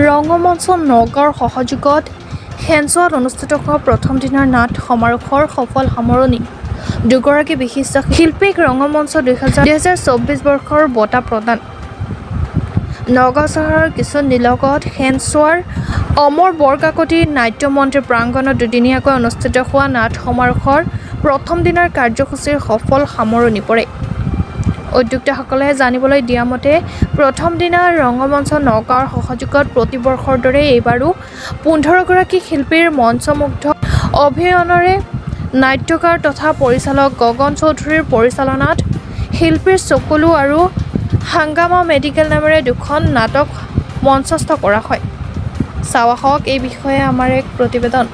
ৰংগমঞ্চ নগাঁৱৰ সহযোগত হেনচোৱাত অনুষ্ঠিত হোৱা প্ৰথম দিনৰ নাট সমাৰোহৰ সফল সামৰণি। দুগৰাকী বিশিষ্ট শিল্পীক ৰংগমঞ্চ 2024 বৰ্ষৰ বঁটা প্ৰদান। নগাঁও চহৰৰ কিছু নিলগত হেনচোৱাৰ অমৰ বৰকাকতি নাট্য মন্দিৰ প্ৰাংগণত দুদিনীয়াকৈ অনুষ্ঠিত হোৱা নাট সমাৰোহৰ প্ৰথম দিনৰ কাৰ্যসূচীৰ সফল সামৰণি পৰে। উদ্যোক্তাসকলে জানিবলৈ দিয়া মতে প্ৰথম দিনা ৰংগমঞ্চ নগাঁৱৰ সহযোগত প্ৰতিবৰ্ষৰ দৰে এইবাৰো 15 গৰাকী শিল্পীৰ মঞ্চমুগ্ধ অভিনয়েৰে নাট্যকাৰ তথা পৰিচালক গগন চৌধুৰীৰ পৰিচালনাত শিল্পীৰ চকুলো আৰু হাংগামা মেডিকেল নামেৰে দুখন নাটক মঞ্চস্থ কৰা হয়। চাৱা হওক এই বিষয়ে আমাৰ এক প্ৰতিবেদন।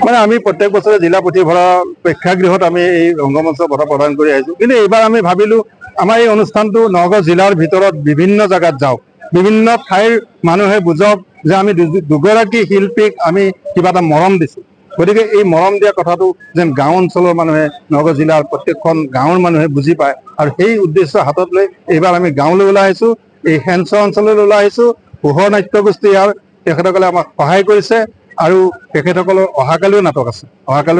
মানে আমি প্ৰত্যেক বছৰে জিলা পুথিভঁৰাল প্ৰেক্ষাগৃহত আমি এই ৰংগমঞ্চ বঁটা প্ৰদান কৰি আহিছোঁ, কিন্তু এইবাৰ আমি ভাবিলোঁ আমাৰ এই অনুষ্ঠানটো নগাঁও জিলাৰ ভিতৰত বিভিন্ন জেগাত যাওক, বিভিন্ন ঠাইৰ মানুহে বুজক যে আমি দুগৰাকী শিল্পীক আমি কিবা এটা মৰম দিছোঁ। গতিকে এই মৰম দিয়া কথাটো যেন গাঁও অঞ্চলৰ মানুহে নগাঁও জিলাৰ প্ৰত্যেকখন গাঁৱৰ মানুহে বুজি পায়, আৰু সেই উদ্দেশ্য হাতত লৈ এইবাৰ আমি গাঁৱলৈ ওলাই আহিছোঁ, এই হেনচোৱা অঞ্চললৈ ওলাই আহিছোঁ। পোহৰ নাট্যগোষ্ঠী ইয়াৰ তেখেতসকলে আমাক সহায় কৰিছে, আৰু তেখেতসকলৰ অহাকালিও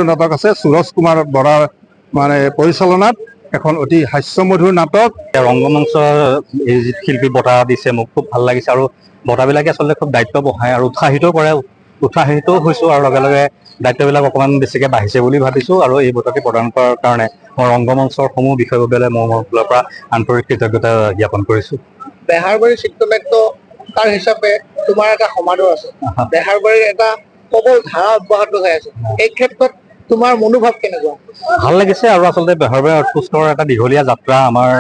নাটক আছে সুৰজ কুমাৰ বৰাৰ মানে পৰিচালনাত এখন অতি হাস্যমধুৰ নাটক। ৰংগমঞ্চ এই যি শিল্পী বঁটা দিছে মোক খুব ভাল লাগিছে, আৰু বঁটাবিলাকে আচলতে খুব দায়িত্ব বঢ়ায় আৰু উৎসাহিতও কৰে। উৎসাহিতও হৈছোঁ, আৰু লগে লগে দায়িত্ববিলাক অকণমান বেছিকৈ বাঢ়িছে বুলি ভাবিছোঁ। আৰু এই বঁটাটি প্ৰদান কৰাৰ কাৰণে মই ৰংগমঞ্চৰ সমূহ বিষয়ববীয়ালৈ মোৰ ফালৰ পৰা আন্তৰিক কৃতজ্ঞতা জ্ঞাপন কৰিছোঁ। বেহাৰবাৰী চিত্ৰনাট্যকাৰ হিচাপে তোমাৰ এটা সমাদৰ আছে, বেহাৰবাৰীৰ এটা প্ৰবল ধাৰা অব্যাহত হৈ আছে, এই ক্ষেত্ৰত তোমাৰ মনোভাৱ কেনেকুৱা? ভাল লাগিছে, আৰু আচলতে বেহাৰবাৰী আউটপোষ্টৰ এটা দীঘলীয়া যাত্ৰা আমাৰ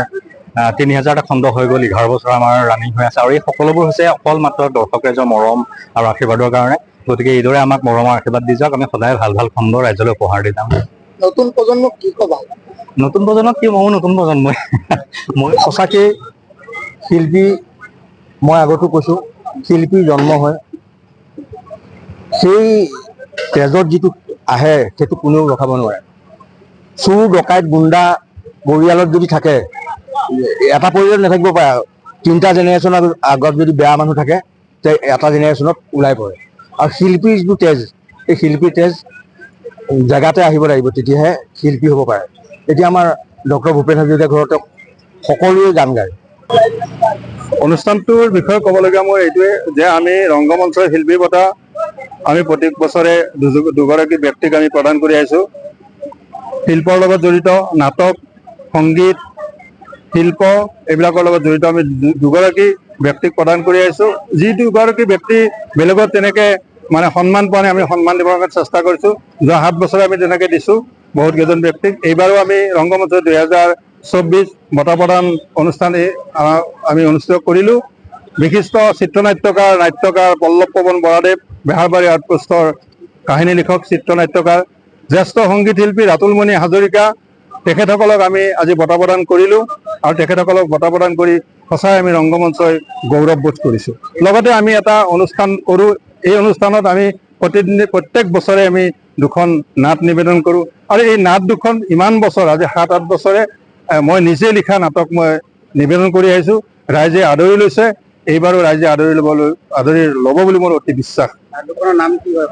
3000টা খণ্ড হৈ গ'ল, 11 বছৰ আমাৰ ৰানিং হৈ আছে, আৰু এই সকলোবোৰ হৈছে অকল মাত্ৰ দৰ্শক ৰাইজৰ মৰম আৰু আশীৰ্বাদৰ কাৰণে। গতিকে এইদৰে আমাক মৰম আৰু আশীৰ্বাদ দি যাওক, আমি সদায় ভাল ভাল খণ্ড ৰাইজলৈ উপহাৰ দি যাম। নতুন প্ৰজন্মক কি ক'বা? নতুন প্ৰজন্মক কি ময়ো নতুন প্ৰজন্মই মই সঁচাকৈ শিল্পী, মই আগতো কৈছোঁ, শিল্পীৰ জন্ম হয়, সেই তেজত যিটো আহে সেইটো কোনেও ৰখাব নোৱাৰে। চোৰ ডকাইত গুণ্ডা পৰিয়ালত যদি থাকে, এটা পৰিয়ালত নাথাকিব পাৰে, 3টা জেনেৰেশ্যনৰ আগত যদি বেয়া মানুহ থাকে তে এটা জেনেৰেশ্যনত ওলাই পৰে। আৰু শিল্পীৰ যিটো তেজ, এই শিল্পীৰ তেজ জেগাতে আহিব লাগিব, তেতিয়াহে শিল্পী হ'ব পাৰে। এতিয়া আমাৰ ডক্টৰ ভূপেন হাজৰিকাৰ ঘৰতে সকলোৱে গান গায়। অনুষ্ঠানটোৰ বিষয়ে ক'বলগীয়া মোৰ এইটোৱে যে আমি ৰংগমঞ্চৰ শিল্পী বঁটা আমি প্ৰত্যেক বছৰে দুগৰাকী ব্যক্তিক আমি প্ৰদান কৰি আহিছোঁ। শিল্পৰ লগত জড়িত নাটক, সংগীত, শিল্প এইবিলাকৰ লগত জড়িত আমি দুগৰাকী ব্যক্তিক প্ৰদান কৰি আহিছোঁ। যি দুগৰাকী ব্যক্তি বেলেগত তেনেকৈ মানে সন্মান পোৱা নাই, আমি সন্মান দিবৰ কাৰণে চেষ্টা কৰিছোঁ। যোৱা 7 বছৰে আমি তেনেকৈ দিছোঁ বহুত কেইজন ব্যক্তিক। এইবাৰো আমি ৰংগমঞ্চ 2024 বঁটা প্ৰদান অনুষ্ঠান আমি অনুষ্ঠিত কৰিলোঁ। বিশিষ্ট চিত্ৰনাট্যকাৰ নাট্যকাৰ পল্লৱ পৱন বৰাদেৱ, বেহাৰবাৰী আউটপোষ্টৰ কাহিনী লিখক, চিত্ৰনাট্যকাৰ, জ্যেষ্ঠ সংগীত শিল্পী ৰাতুলমণি হাজৰিকা, তেখেতসকলক আমি আজি বঁটা প্ৰদান কৰিলোঁ, আৰু তেখেতসকলক বঁটা প্ৰদান কৰি সঁচাই আমি ৰংগমঞ্চই গৌৰৱবোধ কৰিছোঁ। লগতে আমি এটা অনুষ্ঠান কৰোঁ, এই অনুষ্ঠানত আমি প্ৰত্যেক বছৰে আমি 2খন নাট নিবেদন কৰোঁ, আৰু এই নাট 2খন ইমান বছৰ, আজি 7-8 বছৰে মই নিজে লিখা নাটক মই নিবেদন কৰি আহিছোঁ। ৰাইজে আদৰি লৈছে, এইবাৰো ৰাইজে আদৰি ল'ব বুলি মোৰ অতি বিশ্বাস। নাটকখনৰ নাম কি হয়?